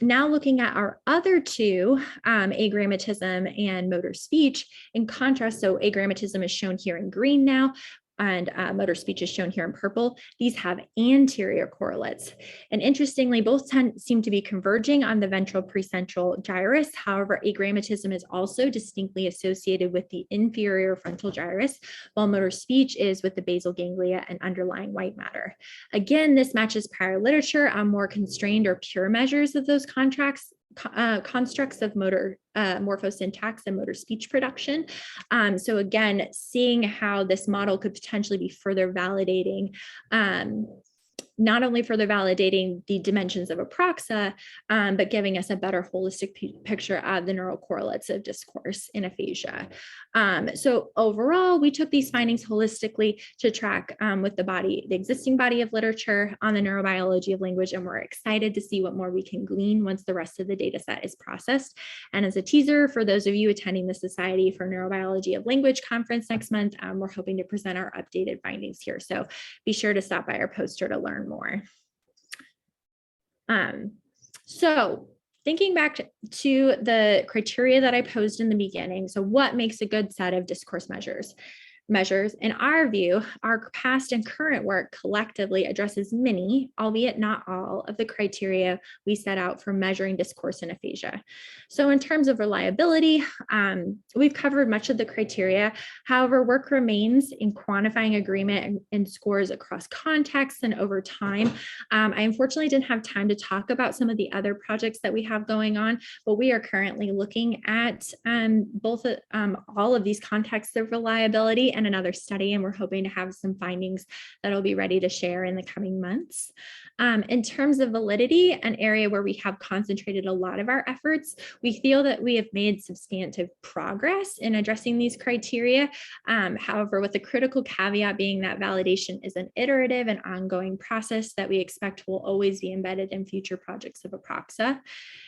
Speaker 1: Now looking at our other two, agrammatism and motor speech, in contrast, so agrammatism is shown here in green now, and motor speech is shown here in purple. These have anterior correlates. And interestingly, both seem to be converging on the ventral precentral gyrus. However, agrammatism is also distinctly associated with the inferior frontal gyrus, while motor speech is with the basal ganglia and underlying white matter. Again, this matches prior literature on more constrained or pure measures of those constructs of motor morphosyntax and motor speech production. So again, seeing how this model could potentially be further validating, not only further validating the dimensions of apraxa, but giving us a better holistic picture of the neural correlates of discourse in aphasia. So overall, we took these findings holistically to track with the existing body of literature on the neurobiology of language, and we're excited to see what more we can glean once the rest of the data set is processed. And as a teaser, for those of you attending the Society for Neurobiology of Language conference next month, we're hoping to present our updated findings here. So be sure to stop by our poster to learn more. So thinking back to the criteria that I posed in the beginning, so what makes a good set of discourse measures? In our view, our past and current work collectively addresses many, albeit not all, of the criteria we set out for measuring discourse in aphasia. So in terms of reliability, we've covered much of the criteria. However, work remains in quantifying agreement and scores across contexts and over time. I unfortunately didn't have time to talk about some of the other projects that we have going on, but we are currently looking at all of these contexts of reliability and another study, and we're hoping to have some findings that'll be ready to share in the coming months. In terms of validity, an area where we have concentrated a lot of our efforts, we feel that we have made substantive progress in addressing these criteria. However, with the critical caveat being that validation is an iterative and ongoing process that we expect will always be embedded in future projects of apraxa.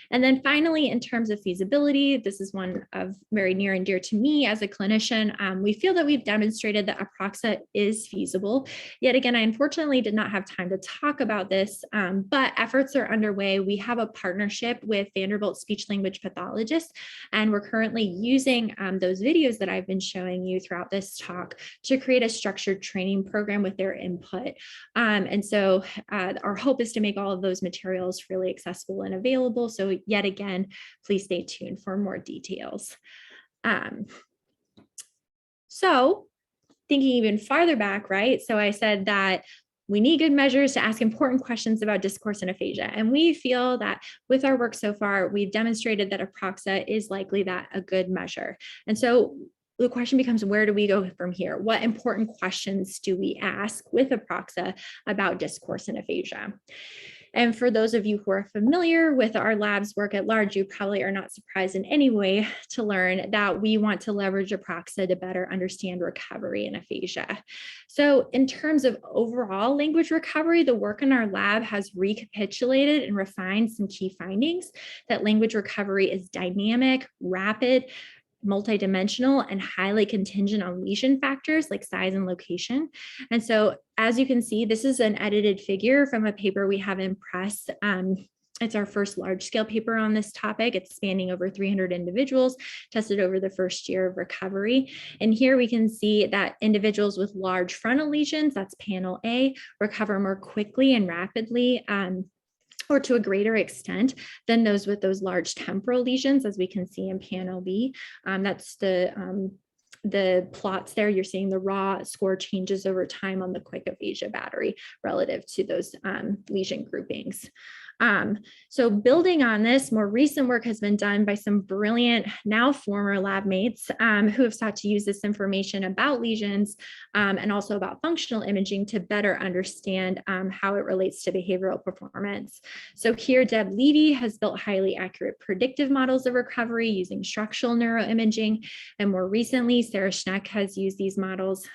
Speaker 1: And then finally, in terms of feasibility, this is one of very near and dear to me as a clinician. We feel that we've demonstrated that apraxa is feasible. Yet again, I unfortunately did not have time to talk about this, but efforts are underway. We have a partnership with Vanderbilt speech language pathologists, and we're currently using those videos that I've been showing you throughout this talk to create a structured training program with their input. And so our hope is to make all of those materials really accessible and available. So yet again, please stay tuned for more details. So thinking even farther back, right? So I said that we need good measures to ask important questions about discourse and aphasia. And we feel that with our work so far, we've demonstrated that apraxa is likely that a good measure. And so the question becomes, where do we go from here? What important questions do we ask with apraxa about discourse and aphasia? And for those of you who are familiar with our lab's work at large, you probably are not surprised in any way to learn that we want to leverage apraxa to better understand recovery in aphasia. So in terms of overall language recovery, the work in our lab has recapitulated and refined some key findings: that language recovery is dynamic, rapid, multidimensional and highly contingent on lesion factors like size and location. And so as you can see, this is an edited figure from a paper we have in press. It's our first large scale paper on this topic. It's spanning over 300 individuals tested over the first year of recovery. And here we can see that individuals with large frontal lesions, that's panel A, recover more quickly and rapidly, or to a greater extent than those with those large temporal lesions, as we can see in panel B. That's the plots there. You're seeing the raw score changes over time on the quick aphasia battery relative to those lesion groupings. So building on this, more recent work has been done by some brilliant, now former lab mates who have sought to use this information about lesions and also about functional imaging to better understand how it relates to behavioral performance. So here, Deb Levy has built highly accurate predictive models of recovery using structural neuroimaging. And more recently, Sarah Schneck has used these models,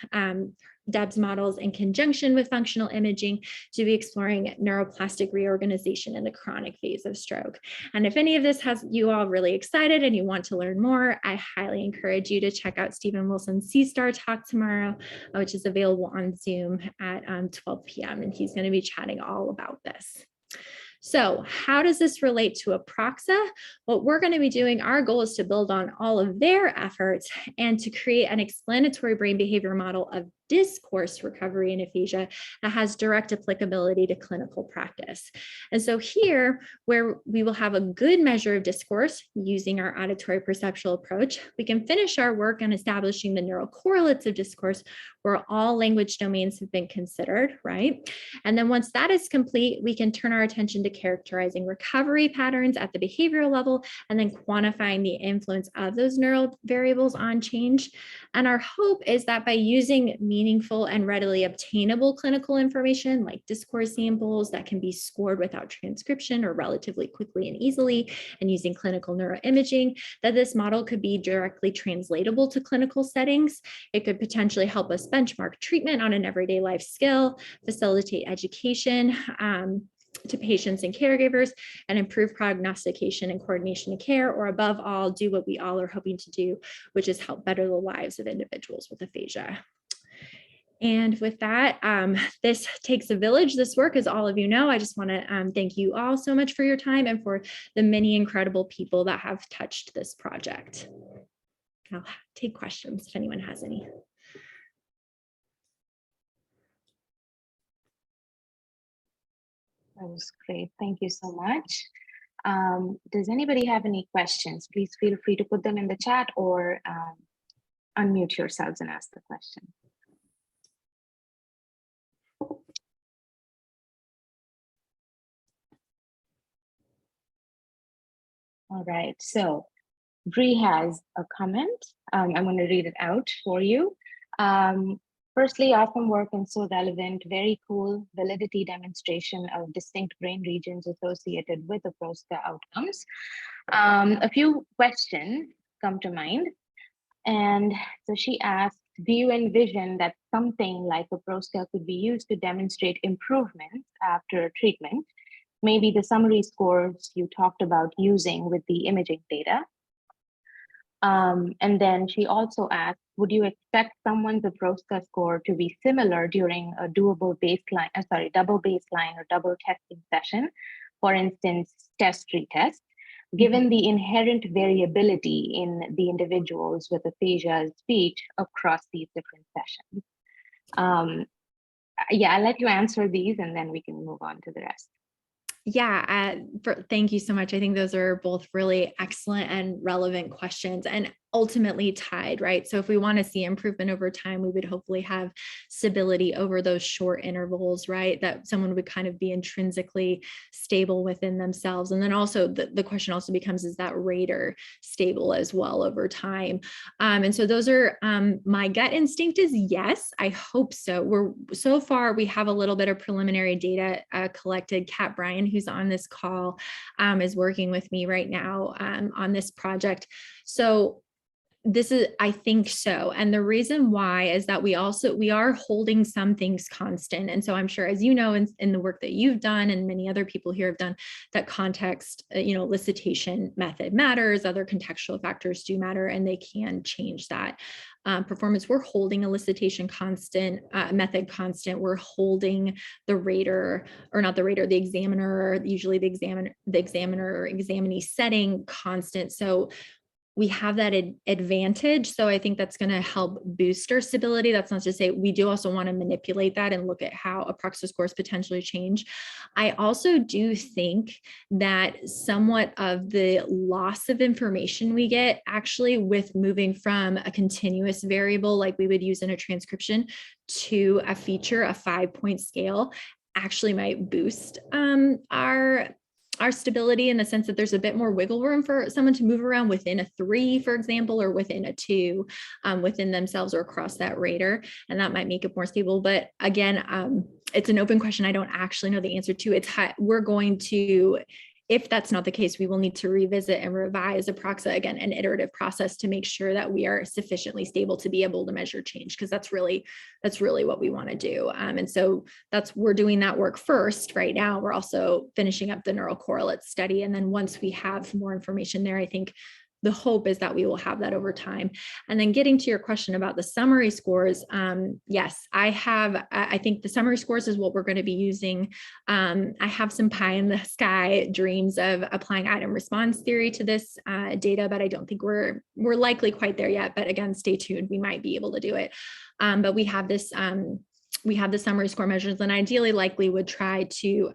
Speaker 1: Deb's models, in conjunction with functional imaging to be exploring neuroplastic reorganization in the chronic phase of stroke. And if any of this has you all really excited and you want to learn more, I highly encourage you to check out Stephen Wilson's C-STAR talk tomorrow, which is available on Zoom at 12 p.m. And he's going to be chatting all about this. So how does this relate to Aproxa? What we're going to be doing, our goal is to build on all of their efforts and to create an explanatory brain behavior model of discourse recovery in aphasia that has direct applicability to clinical practice. And so here, where we will have a good measure of discourse using our auditory-perceptual approach, we can finish our work on establishing the neural correlates of discourse where all language domains have been considered, right? And then once that is complete, we can turn our attention to characterizing recovery patterns at the behavioral level and then quantifying the influence of those neural variables on change. And our hope is that by using meaningful and readily obtainable clinical information like discourse samples that can be scored without transcription or relatively quickly and easily, and using clinical neuroimaging, that this model could be directly translatable to clinical settings. It could potentially help us benchmark treatment on an everyday life skill, facilitate education to patients and caregivers, and improve prognostication and coordination of care, or above all, do what we all are hoping to do, which is help better the lives of individuals with aphasia. And with that, this takes a village. This work, as all of you know, I just want to thank you all so much for your time and for the many incredible people that have touched this project. I'll take questions if anyone has any.
Speaker 7: That was great. Thank you so much. Does anybody have any questions? Please feel free to put them in the chat or unmute yourselves and ask the question. All right, so Bree has a comment. I'm going to read it out for you. Firstly, awesome work and so relevant, very cool validity demonstration of distinct brain regions associated with Aproxa outcomes. A few questions come to mind. And so she asked, do you envision that something like Aproxa could be used to demonstrate improvement after treatment? Maybe the summary scores you talked about using with the imaging data. And then she also asked, would you expect someone's Aproxa score to be similar during a double baseline or double testing session, for instance, test-retest, given the inherent variability in the individuals with aphasia speech across these different sessions? Yeah, I'll let you answer these and then we can move on to the rest.
Speaker 1: Yeah, thank you so much. I think those are both really excellent and relevant questions and ultimately tied, right? So if we want to see improvement over time, we would hopefully have stability over those short intervals, right? That someone would kind of be intrinsically stable within themselves. And then also the question also becomes, is that rater stable as well over time? And so those are, my gut instinct is yes, I hope so. So far, we have a little bit of preliminary data collected. Kat Bryan, who's on this call, is working with me right now on this project. So I think so. And the reason why is that we are holding some things constant. And so I'm sure, as you know, in the work that you've done and many other people here have done, that context, elicitation method matters, other contextual factors do matter, and they can change that. Performance, we're holding elicitation constant, method constant. We're holding the rater, or not the rater, the examiner, usually the examiner or examinee setting constant. So we have that advantage. So I think that's going to help boost our stability. That's not to say we do also want to manipulate that and look at how Aproxa scores potentially change. I also do think that somewhat of the loss of information we get actually with moving from a continuous variable like we would use in a transcription to a feature, a 5-point scale, actually might boost our stability, in the sense that there's a bit more wiggle room for someone to move around within a 3, for example, or within a 2, within themselves or across that rater, and that might make it more stable. But again, it's an open question. I don't actually know the answer to. We're going to, if that's not the case, we will need to revisit and revise Aproxa, again, an iterative process to make sure that we are sufficiently stable to be able to measure change, because that's really what we want to do. And so we're doing that work first. Right now, we're also finishing up the neural correlates study. And then once we have more information there, I think the hope is that we will have that over time. And then getting to your question about the summary scores, yes, I think the summary scores is what we're going to be using. I have some pie in the sky dreams of applying item response theory to this data, but I don't think we're likely quite there yet. But again, stay tuned. We might be able to do it. But we have this, we have the summary score measures, and ideally likely would try to,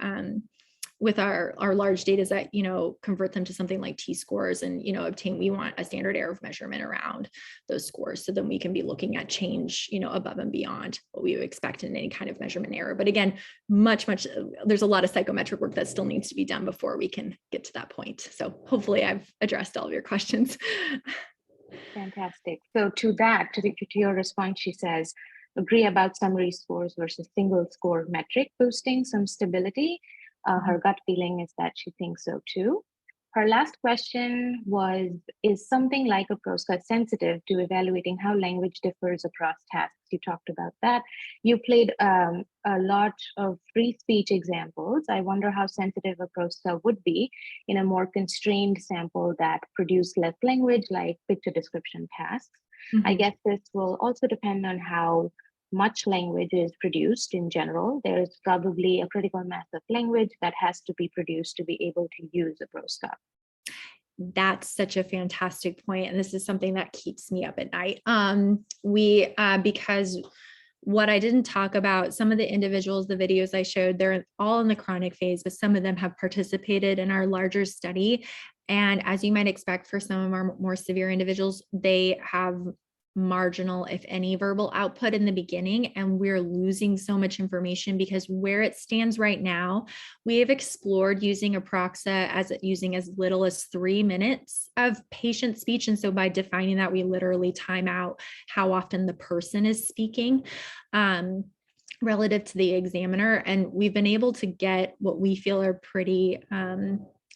Speaker 1: with our large data set, convert them to something like t-scores and, we want a standard error of measurement around those scores. So then we can be looking at change, above and beyond what we would expect in any kind of measurement error. But again, there's a lot of psychometric work that still needs to be done before we can get to that point. So hopefully I've addressed all of your questions.
Speaker 7: Fantastic. So to that, to your response, she says, agree about summary scores versus single score metric boosting some stability. Her gut feeling is that she thinks so too. Her last question was, is something like Aproxa sensitive to evaluating how language differs across tasks? You talked about that. You played a lot of free speech examples. I wonder how sensitive Aproxa would be in a more constrained sample that produced less language, like picture description tasks. I guess this will also depend on how much language is produced in general. There's probably a critical mass of language that has to be produced to be able to use Aproxa.
Speaker 1: That's such a fantastic point. And this is something that keeps me up at night. Because what I didn't talk about, some of the individuals, the videos I showed, they're all in the chronic phase, but some of them have participated in our larger study. And as you might expect for some of our more severe individuals, they have marginal, if any, verbal output in the beginning, and we're losing so much information because where it stands right now, we have explored using Aproxa using as little as 3 minutes of patient speech. And so by defining that, we literally time out how often the person is speaking relative to the examiner. And we've been able to get what we feel are pretty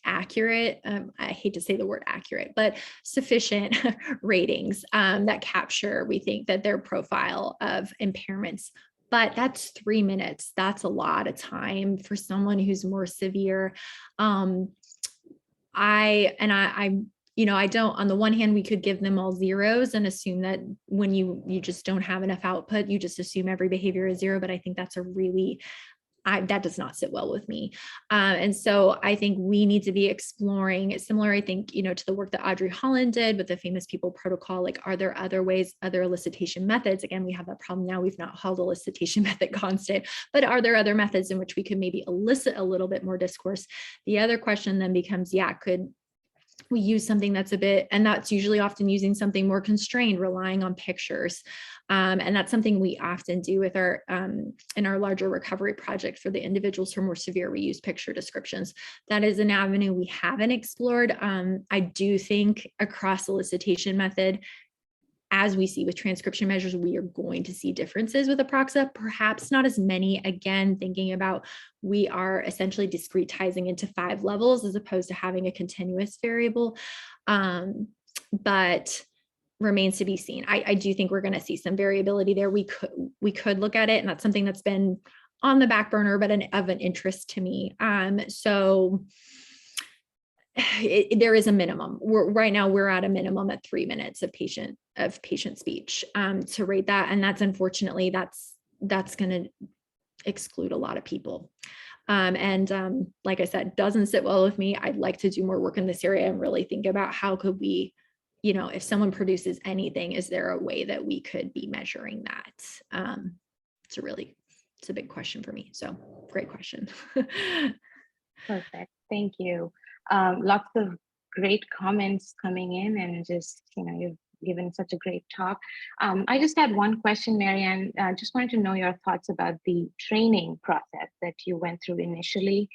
Speaker 1: accurate, I hate to say the word accurate, but sufficient ratings that capture, we think, that their profile of impairments. But that's 3 minutes. That's a lot of time for someone who's more severe. I don't, on the one hand, we could give them all zeros and assume that when you just don't have enough output, you just assume every behavior is 0. But I think that's that does not sit well with me. And so I think we need to be exploring similar, I think, to the work that Audrey Holland did with the famous people protocol. Like, are there other ways, other elicitation methods? Again, we have that problem now. We've not held elicitation method constant, but are there other methods in which we could maybe elicit a little bit more discourse? The other question then becomes, could we use something that's and that's usually often using something more constrained, relying on pictures. And that's something we often do with in our larger recovery project for the individuals who are more severe. We use picture descriptions. That is an avenue we haven't explored. I do think across elicitation method, as we see with transcription measures, we are going to see differences with Aproxa, perhaps not as many. Again, thinking about, we are essentially discretizing into 5 levels as opposed to having a continuous variable. But remains to be seen. I do think we're going to see some variability there. We could look at it, and that's something that's been on the back burner, but of an interest to me. So there is a minimum. Right now we're at a minimum at 3 minutes of patient speech to rate that, and that's unfortunately that's going to exclude a lot of people. Like I said, doesn't sit well with me. I'd like to do more work in this area and really think about how could we, if someone produces anything, is there a way that we could be measuring that? It's a big question for me. So great question.
Speaker 7: Perfect. Thank you. Lots of great comments coming in, and just, you've given such a great talk. I just had one question, Marianne. Just wanted to know your thoughts about the training process that you went through initially.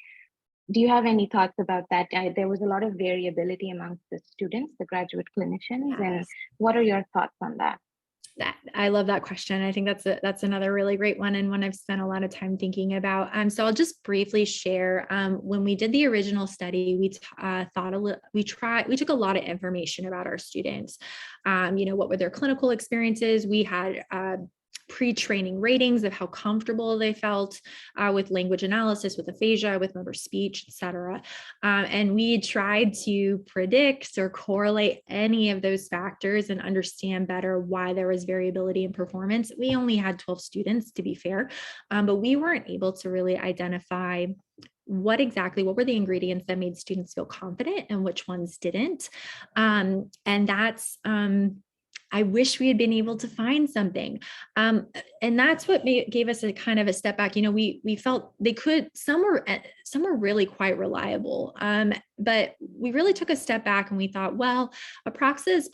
Speaker 7: Do you have any thoughts about that? There was a lot of variability amongst the students, the graduate clinicians,
Speaker 1: Yes.
Speaker 7: and what are your thoughts on that?
Speaker 1: I love that question. I think that's another really great one, and one I've spent a lot of time thinking about. So I'll just briefly share. When we did the original study, we took a lot of information about our students. What were their clinical experiences? We had pre-training ratings of how comfortable they felt with language analysis, with aphasia, with motor speech, etc. And we tried to predict or correlate any of those factors and understand better why there was variability in performance. We only had 12 students, to be fair, but we weren't able to really identify what were the ingredients that made students feel confident and which ones didn't. And that's I wish we had been able to find something. And that's what gave us a kind of a step back. We felt some were really quite reliable. But we really took a step back and we thought, well, Aproxa is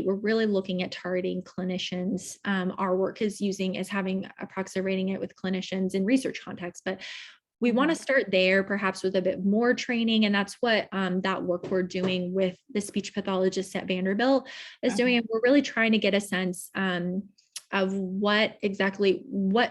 Speaker 1: we're really looking at targeting clinicians. Our work is having Aproxa rating it with clinicians in research context, but we want to start there, perhaps with a bit more training. And that's what that work we're doing with the speech pathologist at Vanderbilt is doing. And we're really trying to get a sense of what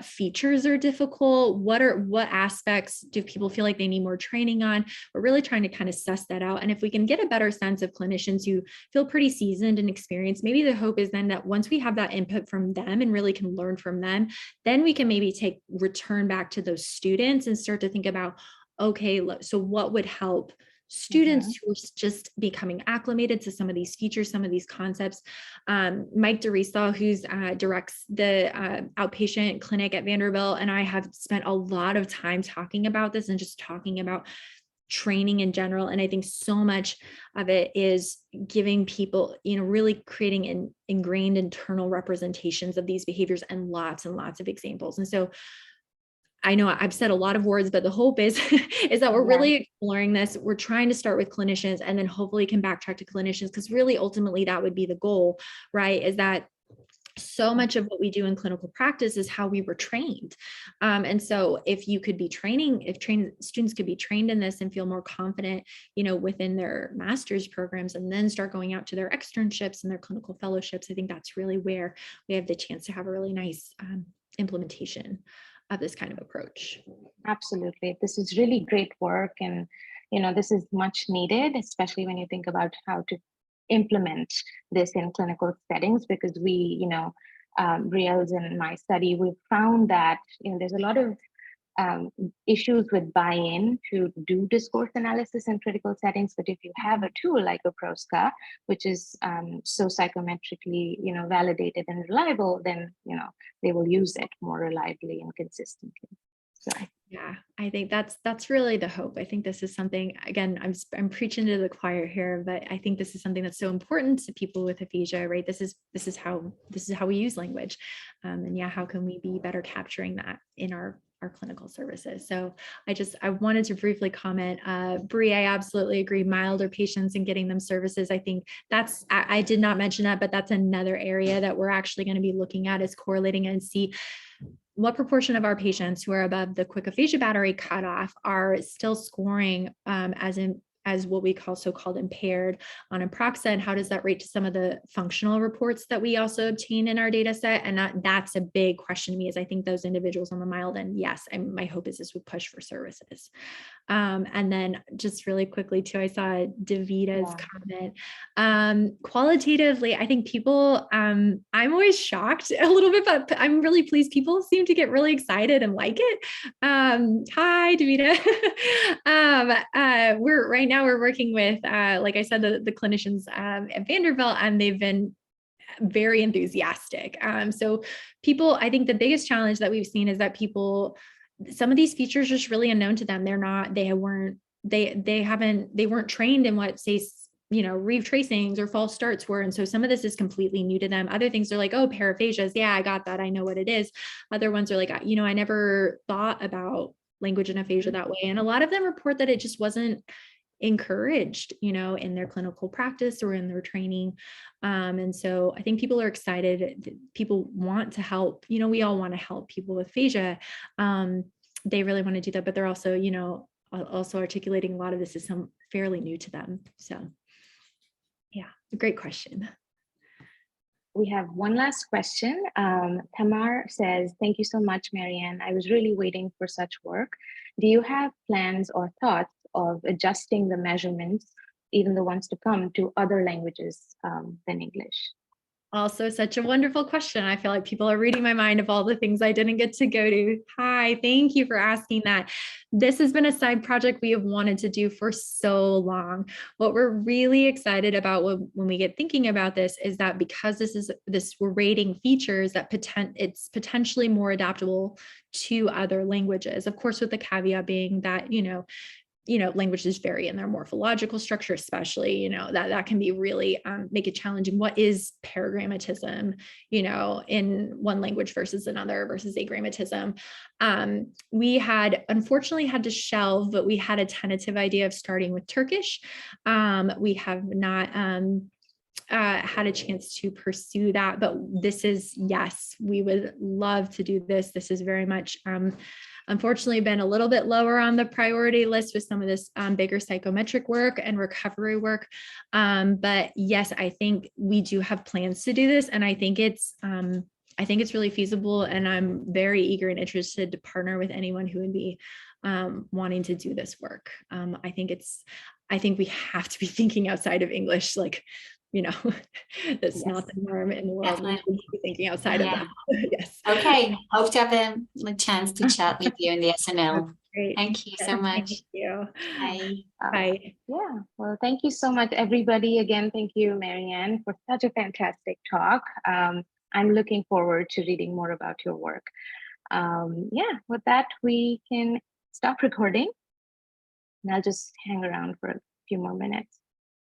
Speaker 1: features are difficult, what aspects do people feel like they need more training on. We're really trying to kind of suss that out. And if we can get a better sense of clinicians who feel pretty seasoned and experienced, maybe the hope is then that once we have that input from them and really can learn from them, then we can maybe return back to those students and start to think about, okay, so what would help students who are just becoming acclimated to some of these features, some of these concepts. Mike DeRiesthal, who's directs the outpatient clinic at Vanderbilt, and I have spent a lot of time talking about this and just talking about training in general. And I think so much of it is giving people, really creating an ingrained internal representations of these behaviors and lots of examples. And so I know I've said a lot of words, but the hope is that we're really exploring this. We're trying to start with clinicians and then hopefully can backtrack to clinicians, because really ultimately that would be the goal, right? Is that so much of what we do in clinical practice is how we were trained. And so if students could be trained in this and feel more confident, within their master's programs, and then start going out to their externships and their clinical fellowships, I think that's really where we have the chance to have a really nice implementation of this kind of approach.
Speaker 7: Absolutely. This is really great work. And, this is much needed, especially when you think about how to implement this in clinical settings, because we, Brielle's in my study, we've found that, there's a lot of issues with buy-in to do discourse analysis in critical settings. But if you have a tool like Aproxa, which is so psychometrically, validated and reliable, then, they will use it more reliably and consistently. So
Speaker 1: yeah, I think that's really the hope. I think this is something, again, I'm preaching to the choir here, but I think this is something that's so important to people with aphasia, right? This is how we use language. And yeah, how can we be better capturing that in our clinical services? So I wanted to briefly comment, Bree, I absolutely agree. Milder patients and getting them services. I think I did not mention that, but that's another area that we're actually going to be looking at, is correlating and see what proportion of our patients who are above the quick aphasia battery cutoff are still scoring as as what we call so-called impaired on Improxa, and how does that rate to some of the functional reports that we also obtain in our data set? And that's a big question to me, is I think those individuals on the mild end, yes, my hope is this would push for services. And then just really quickly too, I saw Davita's comment. Qualitatively, I think people, I'm always shocked a little bit, but I'm really pleased. People seem to get really excited and like it. Hi, Davita. We're working with, like I said, the clinicians at Vanderbilt, and they've been very enthusiastic. So people, I think the biggest challenge that we've seen is that people, some of these features are just really unknown to them. They weren't trained in what, say, reeve tracings or false starts were. And so some of this is completely new to them. Other things are like, oh, paraphasias. Yeah, I got that. I know what it is. Other ones are like, I never thought about language and aphasia that way. And a lot of them report that it just wasn't encouraged, in their clinical practice or in their training. And so I think people are excited. People want to help. We all want to help people with aphasia. They really want to do that, but they're also, also articulating a lot of this is some fairly new to them. So yeah, great question.
Speaker 7: We have one last question. Tamar says, thank you so much, Marianne. I was really waiting for such work. Do you have plans or thoughts of adjusting the measurements, even the ones to come, to other languages than English?
Speaker 1: Also such a wonderful question. I feel like people are reading my mind of all the things I didn't get to go to. Hi, thank you for asking that. This has been a side project we have wanted to do for so long. What we're really excited about when we get thinking about this is that because we're rating features that it's potentially more adaptable to other languages. Of course, with the caveat being that, languages vary in their morphological structure, especially, that can be really make it challenging. What is paragrammatism, in one language versus another versus agrammatism? We had unfortunately had to shelve, but we had a tentative idea of starting with Turkish. We have not had a chance to pursue that, but this is, yes, we would love to do this. This is very much unfortunately been a little bit lower on the priority list with some of this bigger psychometric work and recovery work. But yes, I think we do have plans to do this, and I think it's really feasible, and I'm very eager and interested to partner with anyone who would be wanting to do this work. I think we have to be thinking outside of English, that's not the norm in the world. We need to be thinking outside of that. Yes.
Speaker 8: Okay. Hope to have a chance to chat with you in the SNL.
Speaker 1: Great.
Speaker 8: Thank you so much.
Speaker 1: Thank you.
Speaker 8: Bye.
Speaker 1: Bye.
Speaker 7: Yeah, well, thank you so much, everybody. Again, thank you, Marianne, for such a fantastic talk. I'm looking forward to reading more about your work. Yeah, with that, we can stop recording, and I'll just hang around for a few more minutes.